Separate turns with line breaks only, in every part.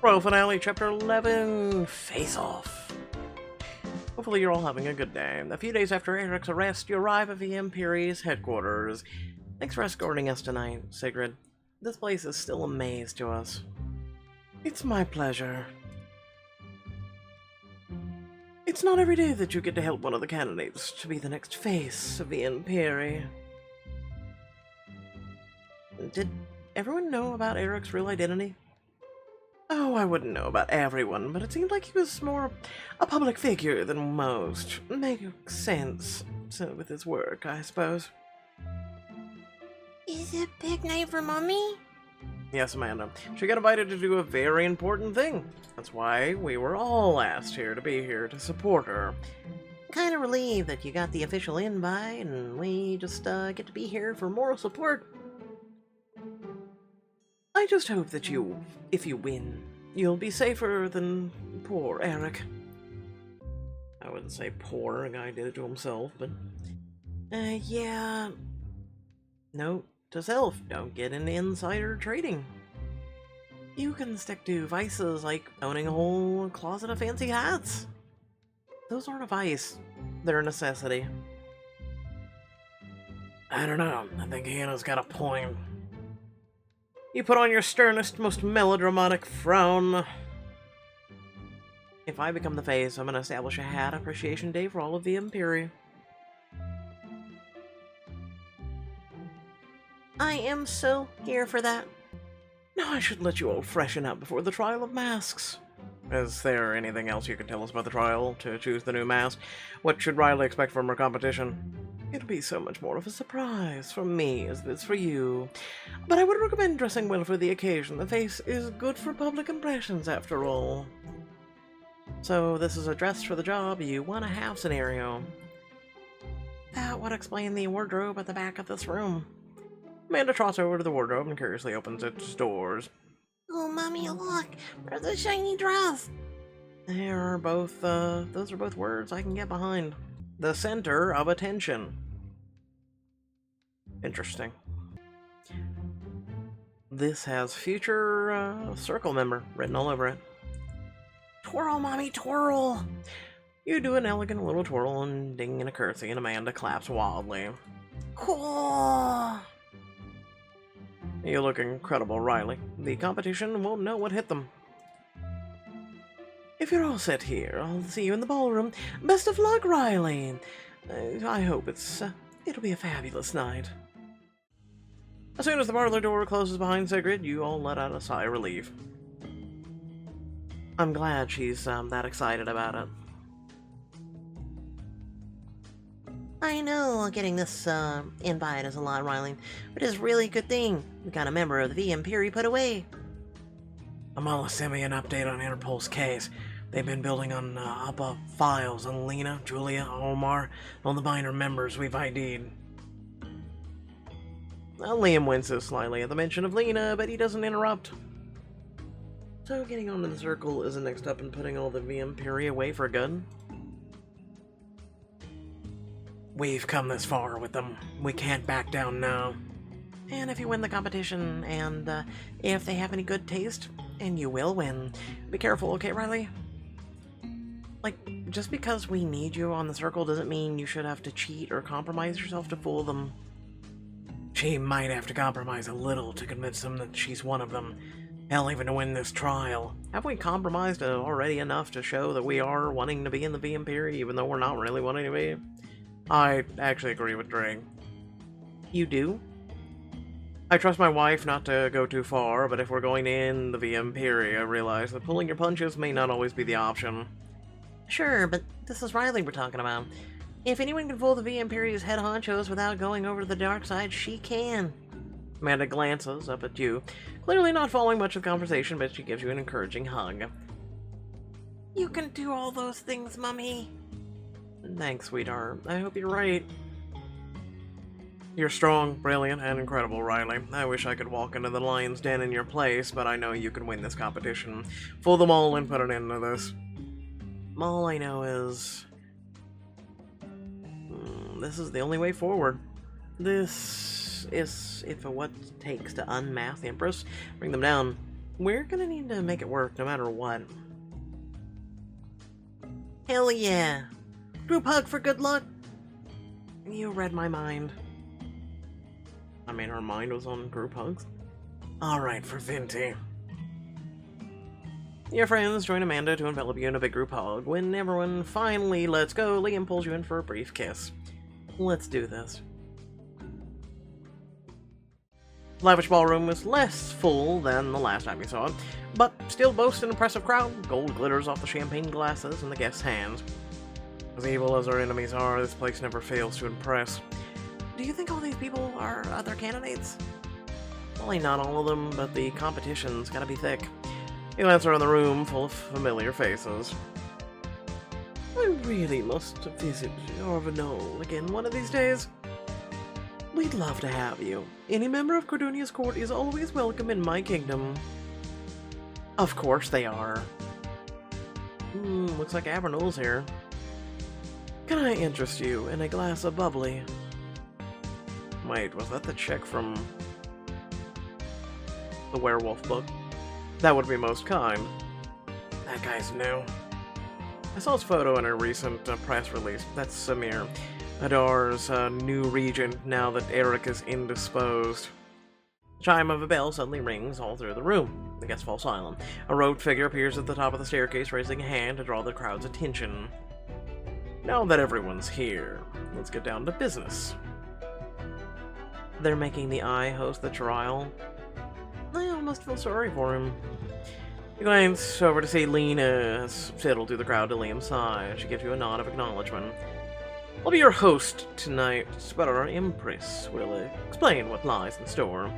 Royal Finale, Chapter 11, Face Off. Hopefully you're all having a good day. A few days after Eric's arrest, you arrive at Via Imperie's headquarters. Thanks for escorting us tonight, Sigrid. This place is still a maze to us. It's my pleasure. It's not every day that you get to help one of the candidates to be the next face of Via Imperii. Did everyone know about Eric's real identity? Oh, I wouldn't know about everyone, but it seemed like he was more a public figure than most. Makes sense with his work, I suppose.
Is it big night for Mommy?
Yes, Amanda. She got invited to do a very important thing. That's why we were all asked here to be here to support her.
Kinda relieved that you got the official invite and we just get to be here for moral support.
I just hope that if you win, you'll be safer than poor Eric. I wouldn't say poor, a guy did it to himself, but... yeah... Note to self, don't get into insider trading. You can stick to vices like owning a whole closet of fancy hats. Those aren't a vice, they're a necessity. I don't know, I think Hannah's got a point. You put on your sternest, most melodramatic frown. If I become the face, I'm going to establish a hat appreciation day for all of Via Imperii.
I am so here for that.
Now I should let you all freshen up before the trial of masks. Is there anything else you can tell us about the trial to choose the new mask? What should Riley expect from her competition? It'll be so much more of a surprise for me as it is for you. But I would recommend dressing well for the occasion. The face is good for public impressions, after all. So this is a dress for the job you want to have scenario. That would explain the wardrobe at the back of this room. Amanda trots over to the wardrobe and curiously opens its doors.
Oh, Mommy, look! There's a shiny dress!
Those are both words I can get behind. The center of attention. Interesting. This has future circle member written all over it. Twirl, Mommy, twirl! You do an elegant little twirl and ding and a curtsy, and Amanda claps wildly.
Cool!
You look incredible, Riley. The competition won't know what hit them. If you're all set here, I'll see you in the ballroom. Best of luck, Riley. I hope it'll be a fabulous night. As soon as the parlor door closes behind Sigrid, you all let out a sigh of relief. I'm glad she's that excited about it.
I know getting this invite is a lot, Riley, but it's a really good thing. We got a member of the Via Imperii put away.
Amala sent me an update on Interpol's case. They've been building on up files on Lena, Julia, Omar, all the minor members we've ID'd. Liam winces slightly at the mention of Lena, but he doesn't interrupt. So getting onto the circle isn't next up in putting all the Via Imperii away for good. We've come this far with them. We can't back down now. And if you win the competition, and if they have any good taste, and you will win, be careful, okay, Riley? Like, just because we need you on the circle doesn't mean you should have to cheat or compromise yourself to fool them. She might have to compromise a little to convince them that she's one of them. Hell, even to win this trial. Have we compromised already enough to show that we are wanting to be in the Via Imperii, even though we're not really wanting to be? I actually agree with Drake. You do? I trust my wife not to go too far, but if we're going in the Via Imperii, I realize that pulling your punches may not always be the option.
Sure, but this is Riley we're talking about. If anyone can fool the Via Imperii's head honchos without going over to the dark side, she can.
Amanda glances up at you, clearly not following much of the conversation, but she gives you an encouraging hug.
You can do all those things, Mummy.
Thanks, sweetheart. I hope you're right. You're strong, brilliant, and incredible, Riley. I wish I could walk into the lion's den in your place, but I know you can win this competition. Fool them all and put an end to this. All I know is... this is the only way forward. This is if what it takes to unmask the Empress, bring them down. we're gonna need to make it work no matter what.
Hell yeah. Group hug for good luck.
You read my mind. I mean, her mind was on group hugs. Alright, for Vinty. Your friends join Amanda to envelop you in a big group hug. When everyone finally lets go, Liam pulls you in for a brief kiss. Let's do this. Lavish ballroom was less full than the last time you saw it, but still boasts an impressive crowd. Gold glitters off the champagne glasses in the guests' hands. As evil as our enemies are, this place never fails to impress. Do you think all these people are other candidates? Probably not all of them, but the competition's gotta be thick. You glance around the room full of familiar faces. I really must visit Arvenol again one of these days. We'd love to have you. Any member of Cordonia's court is always welcome in my kingdom. Of course they are. Looks like Avernol's here. Can I interest you in a glass of bubbly? Wait, was that the chick from the werewolf book? That would be most kind. That guy's new. I saw his photo in a recent press release. That's Samir, Adar's new regent now that Eric is indisposed. The chime of a bell suddenly rings all through the room. The guests fall silent. A robed figure appears at the top of the staircase, raising a hand to draw the crowd's attention. Now that everyone's here, let's get down to business. They're making the Eye host the trial. I almost feel sorry for him. You glance over to see Lena fiddle through the crowd to Liam's side. She gives you a nod of acknowledgement. I'll be your host tonight, but our Empress will explain what lies in store.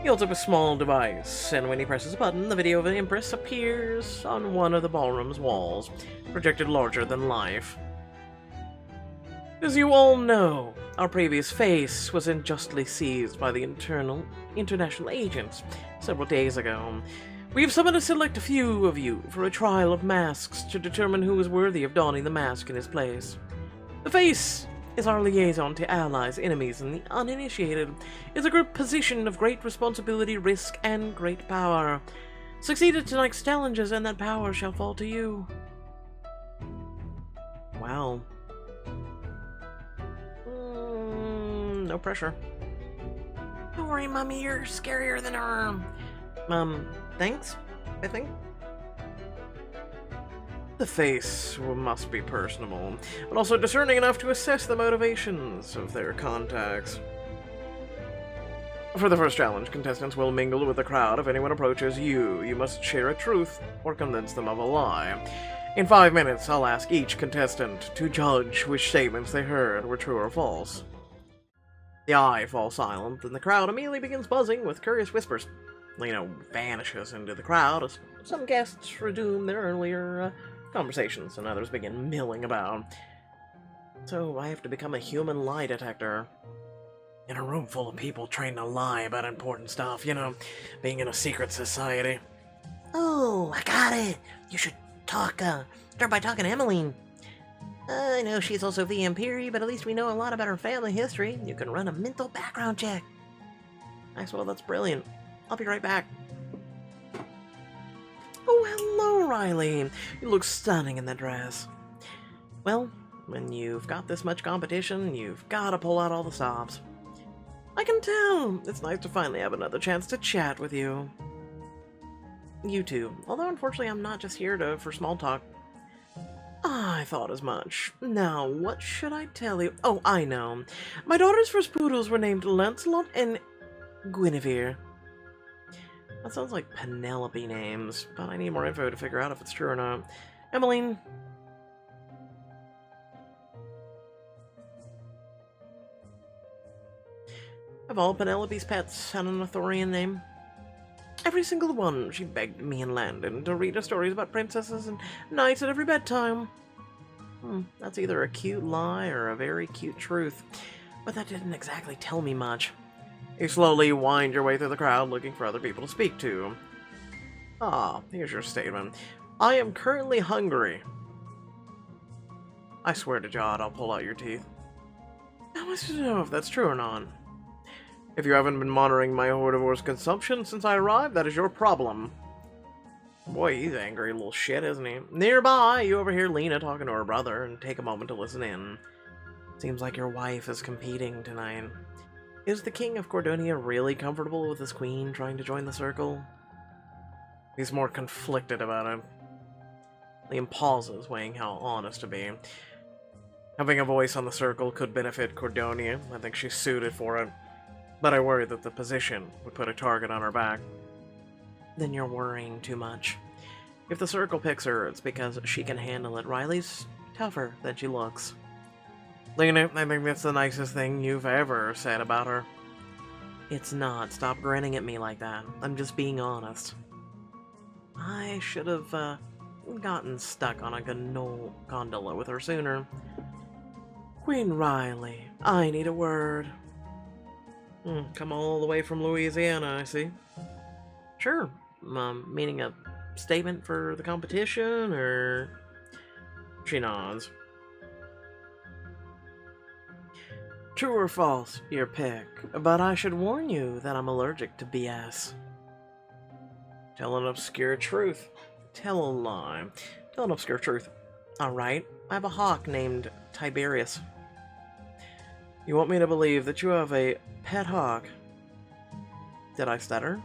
He holds up a small device, and when he presses a button, the video of the Empress appears on one of the ballroom's walls, projected larger than life. As you all know, our previous face was unjustly seized by the international agents several days ago. We've summoned to select a few of you for a trial of masks to determine who is worthy of donning the mask in his place. The face is our liaison to allies, enemies, and the uninitiated. It's a group position of great responsibility, risk, and great power. Succeed at tonight's challenges, and that power shall fall to you. Wow. No pressure.
Don't worry, Mommy, you're scarier than her.
Thanks, I think. The face must be personable, but also discerning enough to assess the motivations of their contacts. For the first challenge, contestants will mingle with the crowd. If anyone approaches you, you must share a truth or convince them of a lie. In 5 minutes, I'll ask each contestant to judge which statements they heard were true or false. The Eye falls silent, and the crowd immediately begins buzzing with curious whispers. Lena vanishes into the crowd as some guests resume their earlier conversations, and others begin milling about. So I have to become a human lie detector. In a room full of people trained to lie about important stuff, you know, being in a secret society.
Oh, I got it. You should start by talking to Emmeline. I know she's also Via Imperii, but at least we know a lot about her family history. You can run a mental background check.
Maxwell, that's brilliant. I'll be right back. Oh, hello, Riley. You look stunning in that dress. Well, when you've got this much competition, you've got to pull out all the stops. I can tell. It's nice to finally have another chance to chat with you. You too. Although, unfortunately, I'm not just here for small talk. I thought as much. Now, what should I tell you? Oh, I know. My daughter's first poodles were named Lancelot and Guinevere. That sounds like Penelope names, but I need more info to figure out if it's true or not. Emmeline. Have all Penelope's pets had an Arthurian name? Every single one. She begged me and Landon to read her stories about princesses and knights at every bedtime. That's either a cute lie or a very cute truth, but that didn't exactly tell me much. You slowly wind your way through the crowd looking for other people to speak to. Here's your statement. I am currently hungry. I swear to God, I'll pull out your teeth. How am I supposed to know if that's true or not? If you haven't been monitoring my herbivores' consumption since I arrived, that is your problem. Boy, he's angry little shit, isn't he? Nearby, you overhear Lena talking to her brother and take a moment to listen in. Seems like your wife is competing tonight. Is the King of Cordonia really comfortable with his queen trying to join the circle? He's more conflicted about it. Liam pauses, weighing how honest to be. Having a voice on the circle could benefit Cordonia. I think she's suited for it. But I worry that the position would put a target on her back. Then you're worrying too much. If the circle picks her, it's because she can handle it. Riley's tougher than she looks. Lena, I think that's the nicest thing you've ever said about her. It's not. Stop grinning at me like that. I'm just being honest. I should have, gotten stuck on a gondola with her sooner. Queen Riley, I need a word. Come all the way from Louisiana, I see. Sure. Meaning a statement for the competition, or... She nods. True or false, your pick, but I should warn you that I'm allergic to BS. Tell an obscure truth. Tell a lie. Tell an obscure truth. Alright, I have a hawk named Tiberius. You want me to believe that you have a pet hawk? Did I stutter?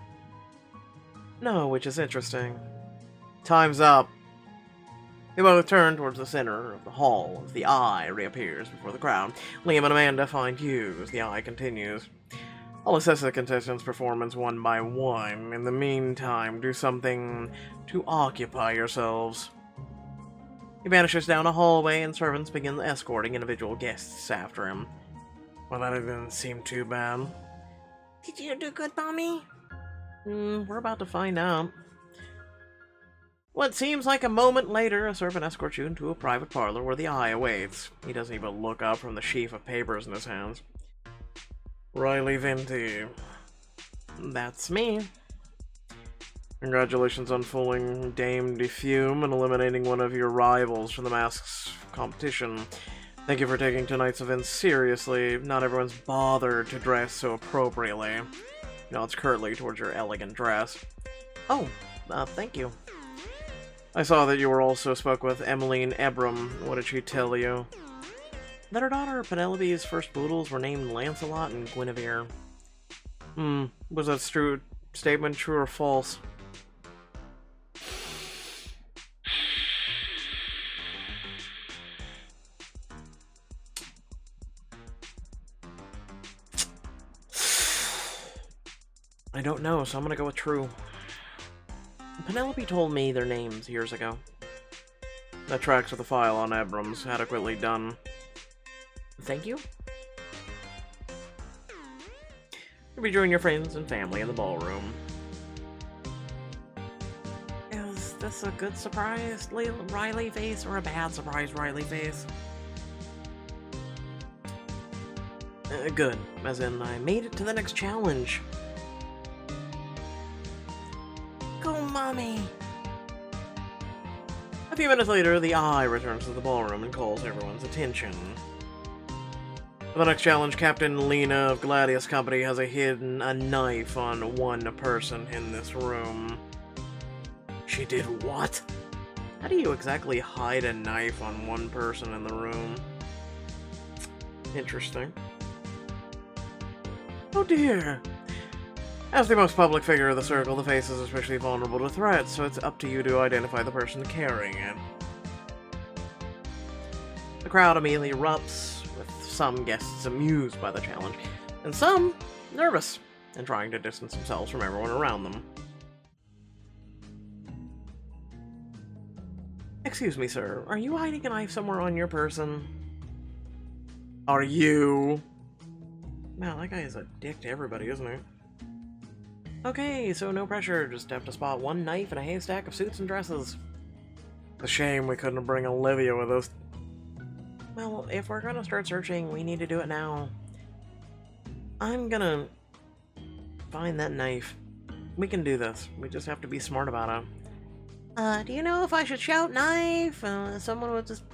No, which is interesting. Time's up. They both turn towards the center of the hall as the eye reappears before the crowd. Liam and Amanda find you as the eye continues. I'll assess the contestants' performance one by one. In the meantime, do something to occupy yourselves. He vanishes down a hallway and servants begin escorting individual guests after him. Well, that didn't seem too bad.
Did you do good, Mommy?
We're about to find out. What seems like a moment later, a servant escorts you into a private parlor where the eye awaits. He doesn't even look up from the sheaf of papers in his hands. Riley Venti. That's me. Congratulations on fooling Dame Defume and eliminating one of your rivals from the masks competition. Thank you for taking tonight's event seriously. Not everyone's bothered to dress so appropriately. He nods curtly towards your elegant dress. Oh, thank you. I saw that you were also spoke with Emmeline Ebram. What did she tell you? That her daughter Penelope's first poodles were named Lancelot and Guinevere. Was that statement true or false? I don't know, so I'm gonna go with true. Penelope told me their names years ago. That tracks with the file on Abrams. Adequately done. Thank you. You'll be joining your friends and family in the ballroom. Is this a good surprise, Riley face, or a bad surprise, Riley face? Good, as in I made it to the next challenge.
Go, Mommy!
A few minutes later, the eye returns to the ballroom and calls everyone's attention. For the next challenge, Captain Lena of Gladius Company has hidden a knife on one person in this room. She did what? How do you exactly hide a knife on one person in the room? Interesting. Oh dear! As the most public figure of the circle, the face is especially vulnerable to threats, so it's up to you to identify the person carrying it. The crowd immediately erupts, with some guests amused by the challenge, and some nervous, and trying to distance themselves from everyone around them. Excuse me, sir, are you hiding a knife somewhere on your person? Are you? Man, that guy is a dick to everybody, isn't he? Okay, so no pressure, just have to spot one knife in a haystack of suits and dresses. It's a shame we couldn't bring Olivia with us. Well, if we're gonna start searching, we need to do it now. I'm gonna find that knife. We can do this. We just have to be smart about it.
Do you know if I should shout knife? Someone would just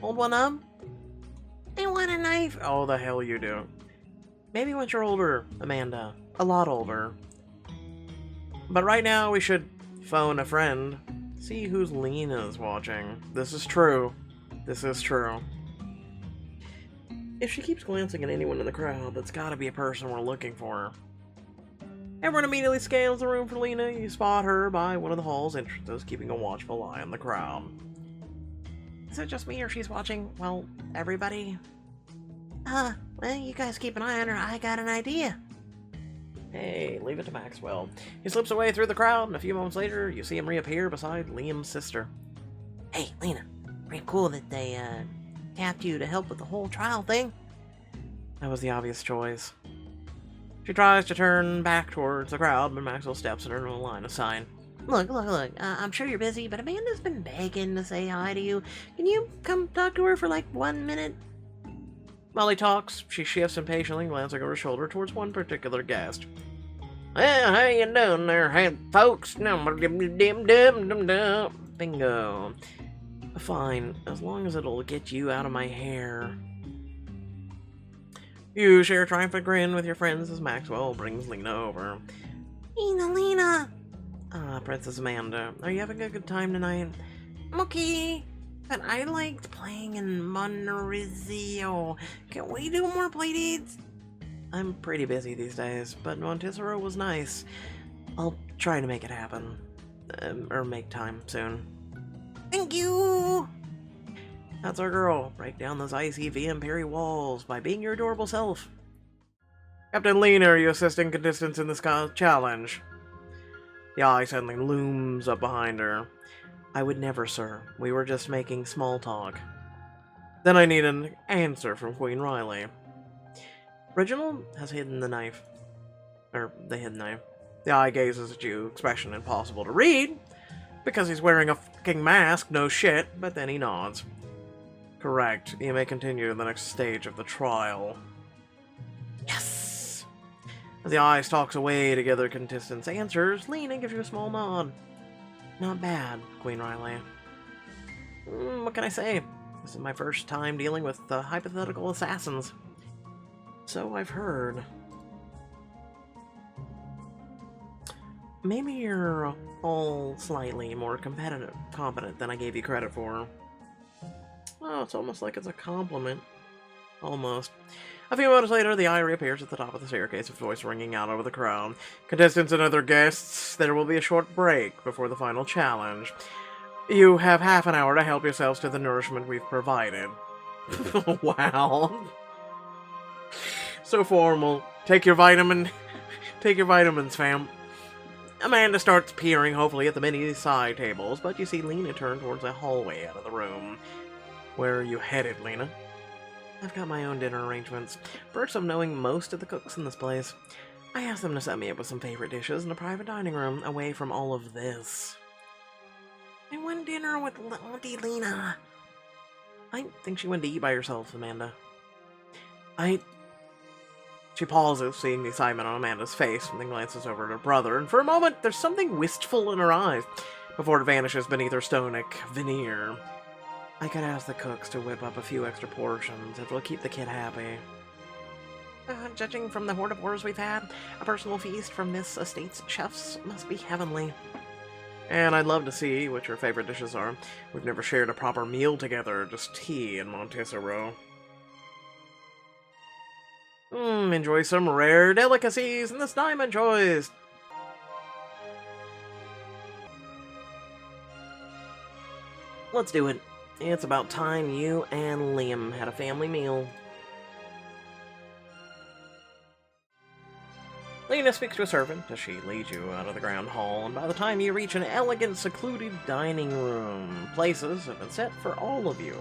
hold one up? I want a knife.
Oh, the hell you do. Maybe once you're older, Amanda. A lot older. But right now, we should phone a friend. See who's Lena's watching. This is true. This is true. If she keeps glancing at anyone in the crowd, that's gotta be a person we're looking for. Everyone immediately scans the room for Lena. You spot her by one of the hall's entrances, keeping a watchful eye on the crowd. Is it just me or she's watching, well, everybody?
Well, you guys keep an eye on her. I got an idea.
Hey, leave it to Maxwell. He slips away through the crowd, and a few moments later, you see him reappear beside Liam's sister.
Hey, Lena. Pretty cool that they, tapped you to help with the whole trial thing.
That was the obvious choice. She tries to turn back towards the crowd, but Maxwell steps in her line of sight.
Look. I'm sure you're busy, but Amanda's been begging to say hi to you. Can you come talk to her for like 1 minute?
While he talks, she shifts impatiently, glancing over her shoulder towards one particular guest. Well, how you doing there, hey, folks? Bingo. Fine, as long as it'll get you out of my hair. You share a triumphant grin with your friends as Maxwell brings Lena over.
Lena.
Ah, Princess Amanda, are you having a good time tonight?
Okay. But I liked playing in Monterizio. Can we do more playdates?
I'm pretty busy these days, but Montessori was nice. I'll try to make it happen. Or make time soon.
Thank you!
That's our girl. Break down those icy Via Imperii walls by being your adorable self. Captain Lena, are you assisting contestants in this challenge? The eye suddenly looms up behind her. I would never, sir. We were just making small talk. Then I need an answer from Queen Riley. Reginald has hidden the knife. The hidden knife. The eye gazes at you, expression impossible to read, because he's wearing a fucking mask, no shit, but then he nods. Correct. You may continue to the next stage of the trial. Yes! As the eye stalks away to gather contestants' answers, Lena gives you a small nod. Not bad, Queen Riley. What can I say? This is my first time dealing with hypothetical assassins. So I've heard. Maybe you're all slightly more competent than I gave you credit for. Oh, it's almost like it's a compliment. Almost. A few moments later, the eye reappears at the top of the staircase, with voice ringing out over the crowd. Contestants and other guests, there will be a short break before the final challenge. You have half an hour to help yourselves to the nourishment we've provided. Wow. So formal. Take your vitamins, fam. Amanda starts peering, hopefully, at the many side tables, but you see Lena turn towards a hallway out of the room. Where are you headed, Lena? I've got my own dinner arrangements. Perks of knowing most of the cooks in this place. I asked them to set me up with some favorite dishes in a private dining room, away from all of this.
I want dinner with Auntie Lena.
I think she went to eat by herself, Amanda. She pauses, seeing the excitement on Amanda's face, and then glances over at her brother, and for a moment, there's something wistful in her eyes, before it vanishes beneath her stoic veneer. I could ask the cooks to whip up a few extra portions. It will keep the kid happy. Judging from the horde of horrors we've had, a personal feast from this estate's chefs must be heavenly. And I'd love to see what your favorite dishes are. We've never shared a proper meal together, just tea and Montessori. Enjoy some rare delicacies in this diamond choice. Let's do it. It's about time you and Liam had a family meal. Lena speaks to a servant as she leads you out of the grand hall, and by the time you reach an elegant, secluded dining room, places have been set for all of you.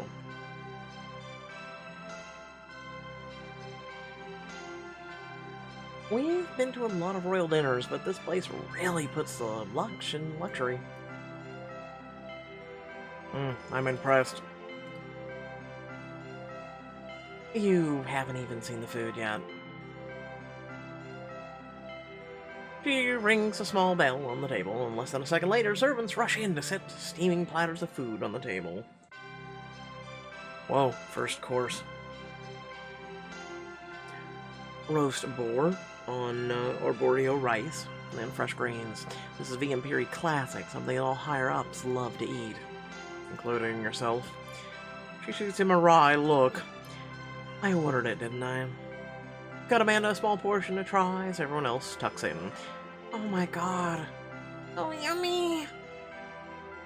We've been to a lot of royal dinners, but this place really puts the luxe in luxury. I'm impressed. You haven't even seen the food yet. She rings a small bell on the table, and less than a second later, servants rush in to set steaming platters of food on the table. Whoa, first course. roast boar on arborio rice, and fresh greens. This is Via Imperii classic, something all higher-ups love to eat, including yourself. She shoots him a wry look. I ordered it, didn't I? Got Amanda a small portion to try as everyone else tucks in. Oh my god. Oh, yummy!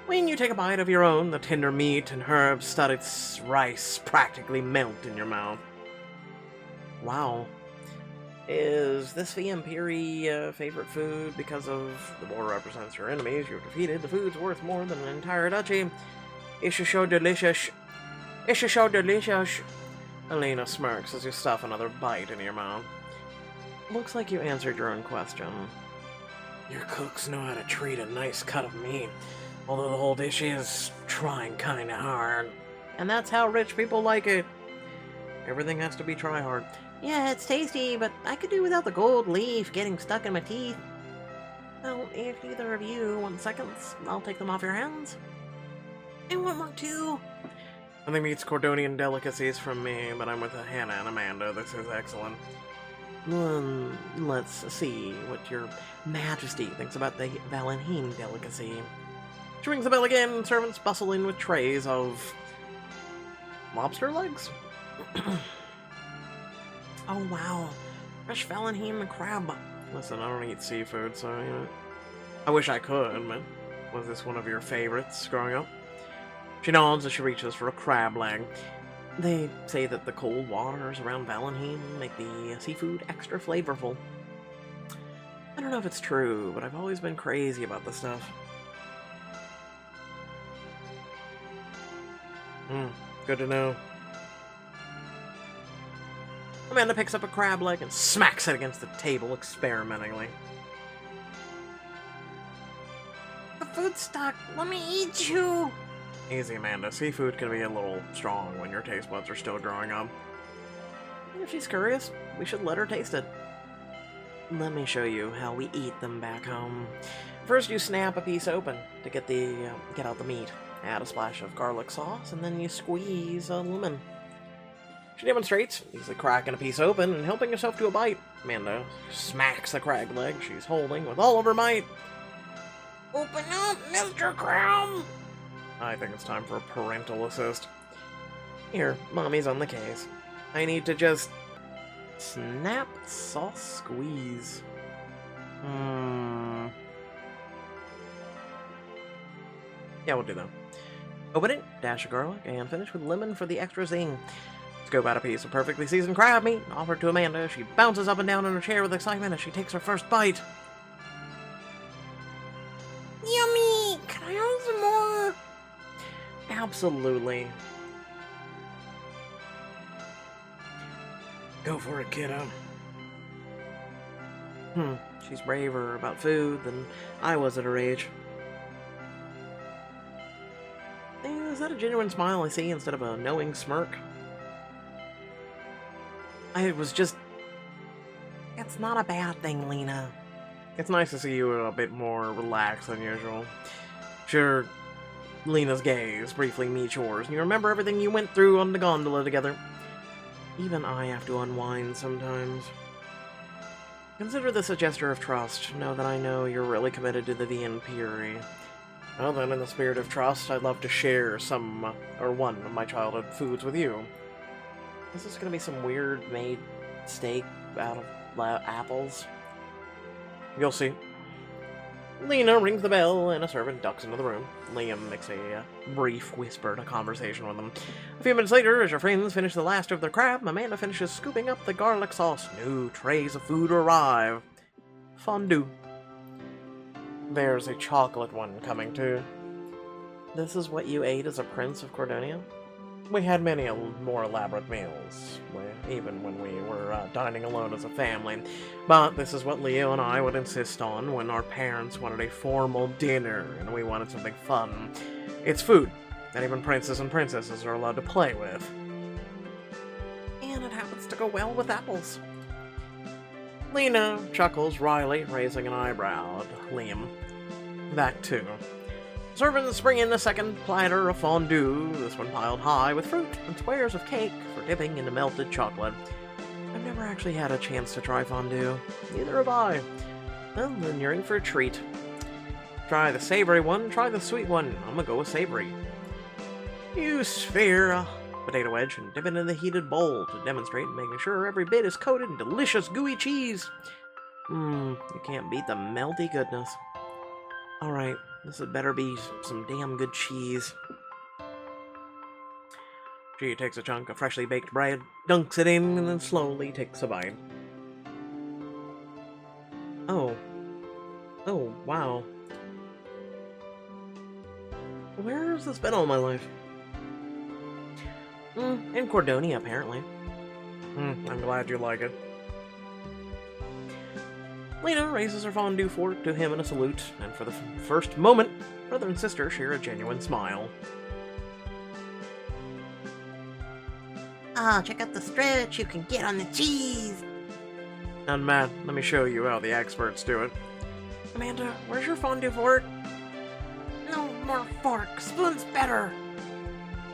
When you take a bite of your own, the tender meat and herb-studded rice practically melt in your mouth. Wow. Is this Via Imperii favorite food because of the boar represents your enemies you've defeated? The food's worth more than an entire duchy. It's so delicious. It's so delicious. Elena smirks as you stuff another bite into your mouth. Looks like you answered your own question. Your cooks know how to treat a nice cut of meat, although the whole dish is trying kinda hard. And that's how rich people like it. Everything has to be try hard.
Yeah, it's tasty, but I could do without the gold leaf getting stuck in my teeth.
Well, if either of you want seconds, I'll take them off your hands.
I want more too.
Nothing meets Cordonian delicacies from me, but I'm with Hannah and Amanda. This is excellent. Let's see what your majesty thinks about the Valentine delicacy. She rings the bell again, servants bustle in with trays of lobster legs?
Oh wow, fresh Valentine and crab.
Listen, I don't eat seafood, so, you know, I wish I could, but was this one of your favorites growing up? She nods as she reaches for a crab leg. They say that the cold waters around Valentine make the seafood extra flavorful. I don't know if it's true, but I've always been crazy about this stuff. Good to know. Amanda picks up a crab leg and smacks it against the table experimentally.
The food's stuck. Let me eat you.
Easy, Amanda. Seafood can be a little strong when your taste buds are still growing up. If she's curious, we should let her taste it. Let me show you how we eat them back home. First, you snap a piece open to get out the meat. Add a splash of garlic sauce, and then you squeeze a lemon. She demonstrates, easily cracking a piece open and helping herself to a bite. Amanda smacks the crab leg she's holding with all of her might.
Open up, Mr. Crab!
I think it's time for a parental assist. Here, Mommy's on the case. I need to just snap, sauce, squeeze. Yeah, we'll do that. Open it, dash of garlic, and finish with lemon for the extra zing. Scoop out a piece of perfectly seasoned crab meat, offer it to Amanda. She bounces up and down in her chair with excitement as she takes her first bite.
Yummy! Can I have some more?
Absolutely. Go for it, kiddo. She's braver about food than I was at her age. Is that a genuine smile I see instead of a knowing smirk? It's not a bad thing, Lena. It's nice to see you a bit more relaxed than usual. Sure, Lena's gaze briefly meets yours, and you remember everything you went through on the gondola together. Even I have to unwind sometimes. Consider this a gesture of trust. Know that I know you're really committed to the Via Imperii. Well then, in the spirit of trust, I'd love to share one of my childhood foods with you. Is this gonna be some weird made steak out of apples? You'll see. Lena rings the bell and a servant ducks into the room. Liam makes a brief whispered conversation with them. A few minutes later, as your friends finish the last of their crab, Amanda finishes scooping up the garlic sauce. New trays of food arrive. Fondue. There's a chocolate one coming too. This is what you ate as a prince of Cordonia? We had many more elaborate meals, even when we were dining alone as a family. But this is what Leo and I would insist on when our parents wanted a formal dinner and we wanted something fun. It's food that even princes and princesses are allowed to play with. And it happens to go well with apples. Lena chuckles wryly, raising an eyebrow at Liam. That too. Servants bring in the second platter of fondue, this one piled high with fruit and squares of cake for dipping into melted chocolate. I've never actually had a chance to try fondue. Neither have I. Well, then you're in for a treat. Try the savory one, try the sweet one. I'm gonna go with savory. Use sphere a potato wedge and dip it in the heated bowl to demonstrate, making sure every bit is coated in delicious gooey cheese. You can't beat the melty goodness. Alright, this had better be some damn good cheese. She takes a chunk of freshly baked bread, dunks it in, and then slowly takes a bite. Oh. Oh, wow. Where has this been all my life? In Cordonia, apparently. I'm glad you like it. Lena raises her fondue fork to him in a salute, and for the first moment, brother and sister share a genuine smile.
Ah, check out the stretch you can get on the cheese.
And Matt, let me show you how the experts do it. Amanda, where's your fondue fork?
No more fork. Spoon's better.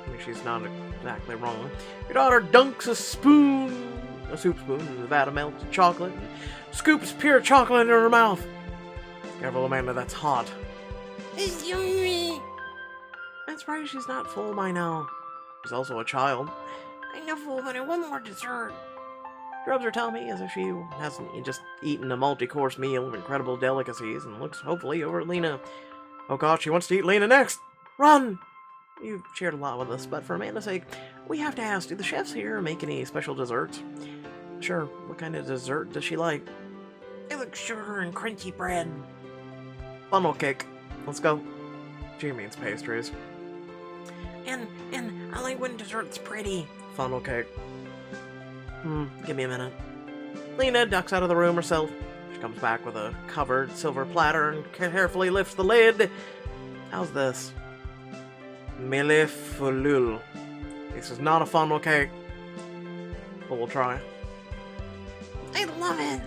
I mean, she's not exactly wrong. Your daughter dunks a soup spoon, in a vat of melted chocolate, and scoops pure chocolate into her mouth. Careful, Amanda, that's hot.
It's yummy.
That's right, she's not full by now. She's also a child.
I know, full, but I want more dessert.
She rubs her tummy as if she hasn't just eaten a multi-course meal of incredible delicacies and looks hopefully over at Lena. Oh god, she wants to eat Lena next! Run! You've shared a lot with us, but for Amanda's sake, we have to ask, do the chefs here make any special desserts? Sure, what kind of dessert does she like?
I like sugar and crunchy bread.
Funnel cake. Let's go. She means pastries.
And I like when dessert's pretty.
Funnel cake. Give me a minute. Lena ducks out of the room herself. She comes back with a covered silver platter and carefully lifts the lid. How's this? Millefeuille. This is not a funnel cake, but we'll try.
I love it.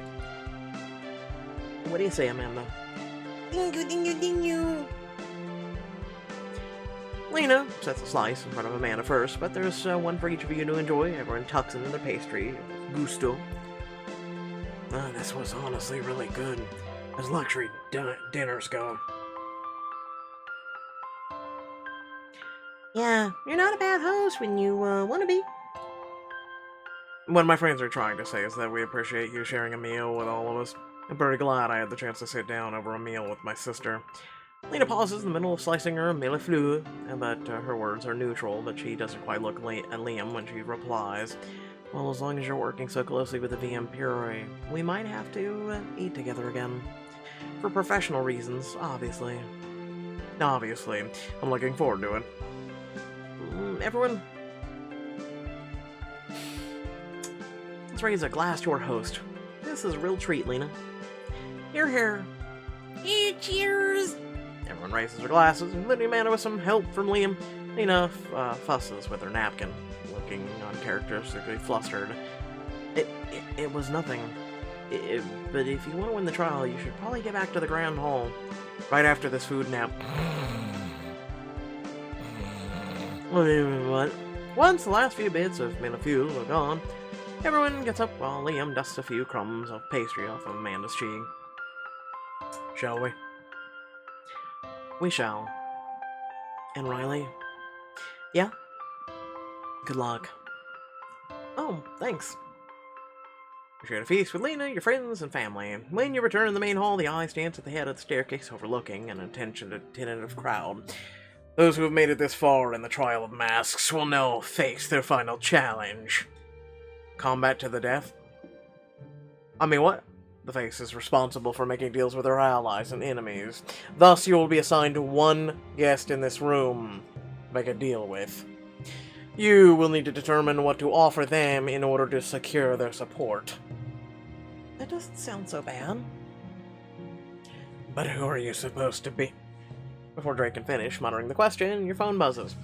What do you say, Amanda?
Dingo, dingo, dingo.
Lena sets a slice in front of Amanda first, but there's one for each of you to enjoy. Everyone tucks into their pastry. Gusto. This was honestly really good, as luxury dinners go.
Yeah, you're not a bad host when you want to be.
What my friends are trying to say is that we appreciate you sharing a meal with all of us. I'm very glad I had the chance to sit down over a meal with my sister. Lena pauses in the middle of slicing her millefeuille, but her words are neutral, but she doesn't quite look at Liam when she replies. Well, as long as you're working so closely with the Via Imperii, we might have to eat together again. For professional reasons, obviously. Obviously. I'm looking forward to it. Everyone, let's raise a glass to our host. This is a real treat, Lena. Here, here.
Hey, cheers.
Everyone raises their glasses, including Amanda with some help from Liam. Lena fusses with her napkin, looking uncharacteristically flustered. It was nothing. But if you want to win the trial, you should probably get back to the Grand Hall right after this food nap. What? Once the last few bits of millefeuille are gone, everyone gets up while Liam dusts a few crumbs of pastry off of Amanda's cheek. Shall we? We shall. And Riley? Yeah? Good luck. Oh, thanks. You share a feast with Lena, your friends, and family. When you return to the main hall, the eye stands at the head of the staircase overlooking an attentive crowd. Those who have made it this far in the trial of masks will now face their final challenge. Combat to the death? I mean, what? The face is responsible for making deals with their allies and enemies. Thus, you will be assigned to one guest in this room to make a deal with. You will need to determine what to offer them in order to secure their support. That doesn't sound so bad. But who are you supposed to be? Before Drake can finish muttering the question, your phone buzzes.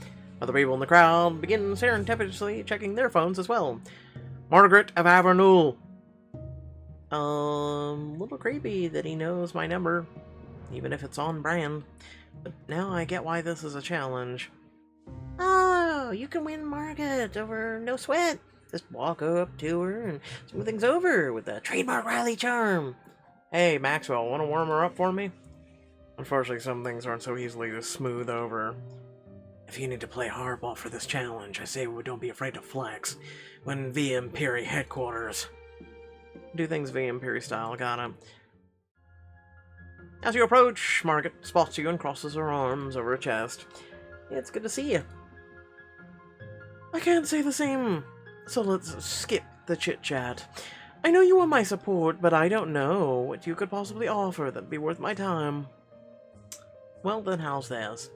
Other people in the crowd begin serendipitously checking their phones as well. Margaret of Avernul. Little creepy that he knows my number, even if it's on brand. But now I get why this is a challenge.
Oh, you can win Margaret over no sweat. Just walk up to her and smooth things over with the trademark Riley charm.
Hey, Maxwell, want to warm her up for me? Unfortunately, some things aren't so easily to smooth over. If you need to play hardball for this challenge, I say don't be afraid to flex. When Via Imperii headquarters. Do things Via Imperii style, got him. As you approach, Margaret spots you and crosses her arms over her chest. It's good to see you. I can't say the same, so let's skip the chit-chat. I know you want my support, but I don't know what you could possibly offer that'd be worth my time. Well then, how's this?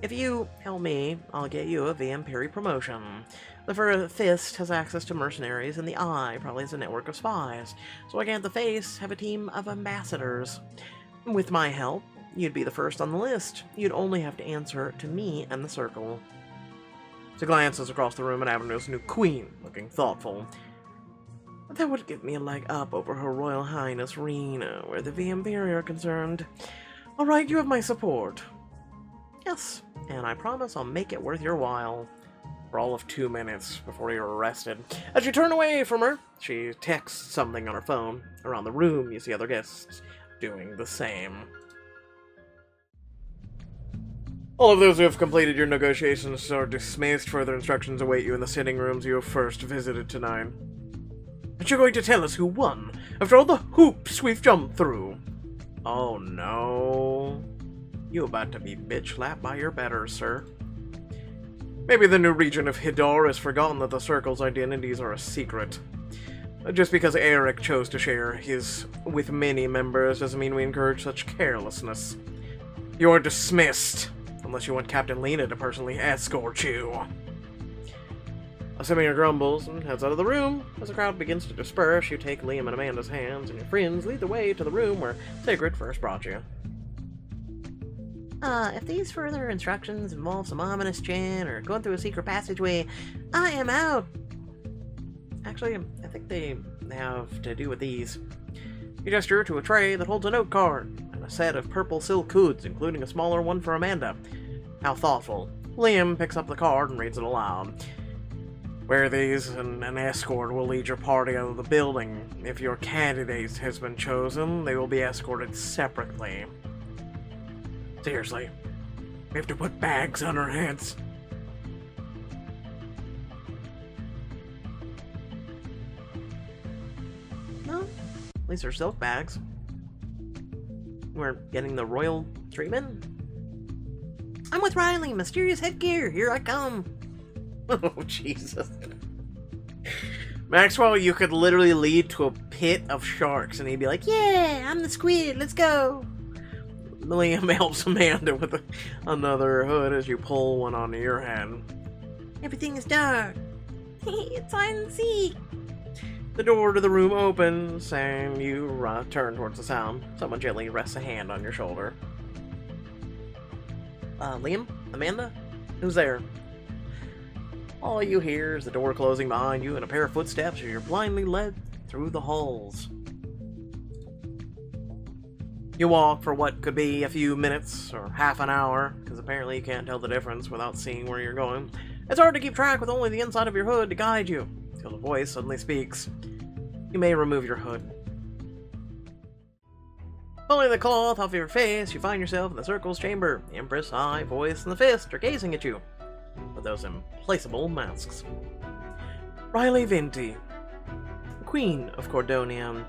If you help me, I'll get you a Via Imperii promotion. The Fist has access to mercenaries, and the Eye probably has a network of spies, so I can't the Face have a team of ambassadors. With my help, you'd be the first on the list. You'd only have to answer to me and the Circle. She glances across the room at Avenue's new queen, looking thoughtful. That would give me a leg up over Her Royal Highness Rena, where the Via Imperii are concerned. Alright, you have my support. Yes, and I promise I'll make it worth your while. For all of 2 minutes before you're arrested. As you turn away from her, she texts something on her phone. Around the room, you see other guests doing the same. All of those who have completed your negotiations are dismissed. Further instructions await you in the sitting rooms you have first visited tonight. But you're going to tell us who won, after all the hoops we've jumped through. Oh no. You about to be bitch-slapped by your betters, sir. Maybe the new region of Hidar has forgotten that the Circle's identities are a secret. Just because Eric chose to share his with many members doesn't mean we encourage such carelessness. You are dismissed, unless you want Captain Lena to personally escort you. Assuming grumbles and heads out of the room, as the crowd begins to disperse, you take Liam and Amanda's hands, and your friends lead the way to the room where Sigrid first brought you.
If these further instructions involve some ominous chant or going through a secret passageway, I am out.
Actually, I think they have to do with these. You gesture to a tray that holds a note card and a set of purple silk hoods, including a smaller one for Amanda. How thoughtful. Liam picks up the card and reads it aloud. Wear these, and an escort will lead your party out of the building. If your candidate has been chosen, they will be escorted separately. Seriously, we have to put bags on our heads.
No, at least they're silk bags. We're getting the royal treatment. I'm with Riley, mysterious headgear, here I come.
Oh, Jesus. Maxwell, you could literally lead to a pit of sharks, and he'd be like,
Yeah, I'm the squid, let's go.
Liam helps Amanda with another hood as you pull one onto your head.
Everything is dark. It's hide and seek.
The door to the room opens, and you turn towards the sound. Someone gently rests a hand on your shoulder.
Liam? Amanda?
Who's there? All you hear is the door closing behind you and a pair of footsteps as you're blindly led through the halls. You walk for what could be a few minutes or half an hour, because apparently you can't tell the difference without seeing where you're going. It's hard to keep track with only the inside of your hood to guide you, until a voice suddenly speaks. You may remove your hood. Pulling the cloth off your face, you find yourself in the Circle's chamber. The Empress, Eye, Voice, and the Fist are gazing at you with those implacable masks. Riley Vinti, Queen of Cordonia.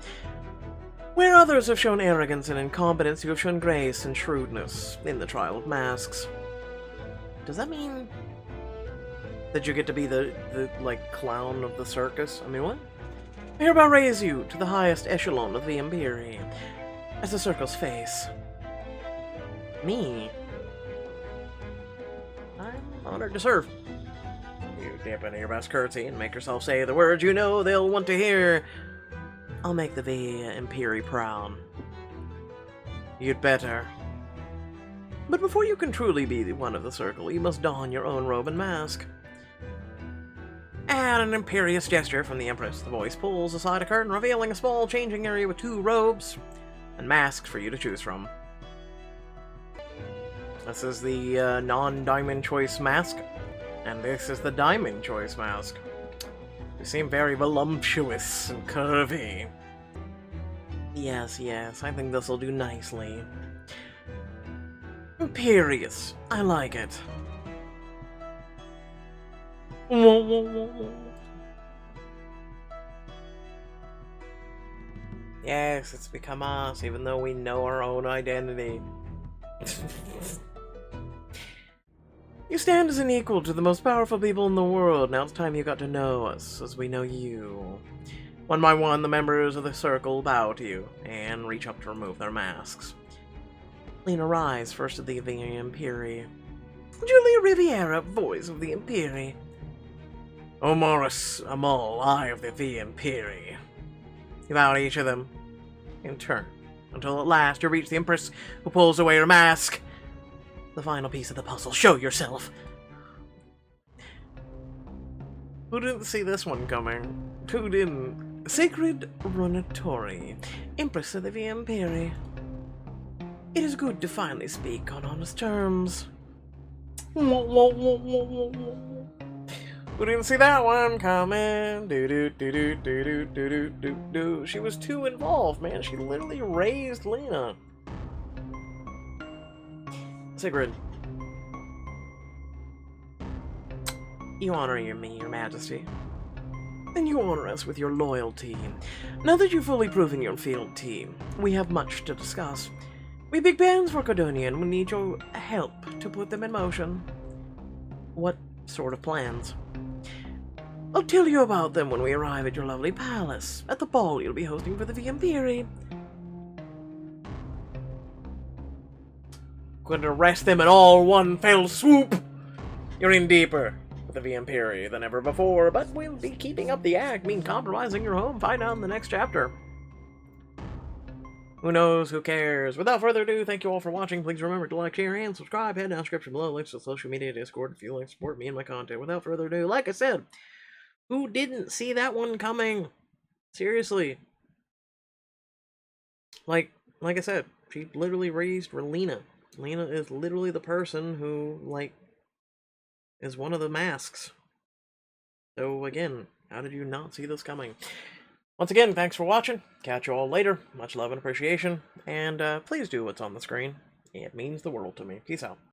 Where others have shown arrogance and incompetence, you have shown grace and shrewdness in the trial of masks. Does that mean that you get to be the clown of the circus? I mean, what? I hereby raise you to the highest echelon of the Via Imperii, as the Circle's face. Me? I'm honored to serve. You dip into your best curtsy and make yourself say the words you know they'll want to hear. I'll make the Via Imperii proud. You'd better. But before you can truly be one of the Circle, you must don your own robe and mask. At an imperious gesture from the Empress, the voice pulls aside a curtain, revealing a small changing area with 2 robes and masks for you to choose from. This is the non-diamond choice mask, and this is the diamond choice mask. You seem very voluptuous and curvy. Yes, I think this'll do nicely. Imperious. I like it. Yes, it's become us, even though we know our own identity. You stand as an equal to the most powerful people in the world. Now it's time you got to know us, as we know you. One by one, the members of the circle bow to you, and reach up to remove their masks. Lena Rise, first of the Via Imperii. Julia Riviera, voice of the Imperii. Omoris Amal, eye of the Via Imperii. You bow to each of them, in turn, until at last you reach the Empress, who pulls away her mask. The final piece of the puzzle. Show yourself! Who didn't see this one coming? Who didn't? Sacred Runatori, Empress of the Via Imperii. It is good to finally speak on honest terms. Who didn't see that one coming? Do. She was too involved, man. She literally raised Lena. Sigrid. You honor me, your majesty. Then you honor us with your loyalty. Now that you've fully proven your fealty, we have much to discuss. We big plans for Cardonia and we need your help to put them in motion. What sort of plans? I'll tell you about them when we arrive at your lovely palace, at the ball you'll be hosting for the Via Imperii. Going to arrest them in all one fell swoop! You're in deeper with the Via Imperii than ever before, but we'll be keeping up the act, mean compromising your home. Find out in the next chapter. Who knows? Who cares? Without further ado, thank you all for watching. Please remember to like, share, and subscribe. Head down description below, links to social media, Discord, if you like to support me and my content. Without further ado, like I said, who didn't see that one coming? Seriously. Like I said, she literally raised Lena. Lena is literally the person who, is one of the masks. So again, how did you not see this coming? Once again, thanks for watching. Catch you all later. Much love and appreciation. And please do what's on the screen. It means the world to me. Peace out.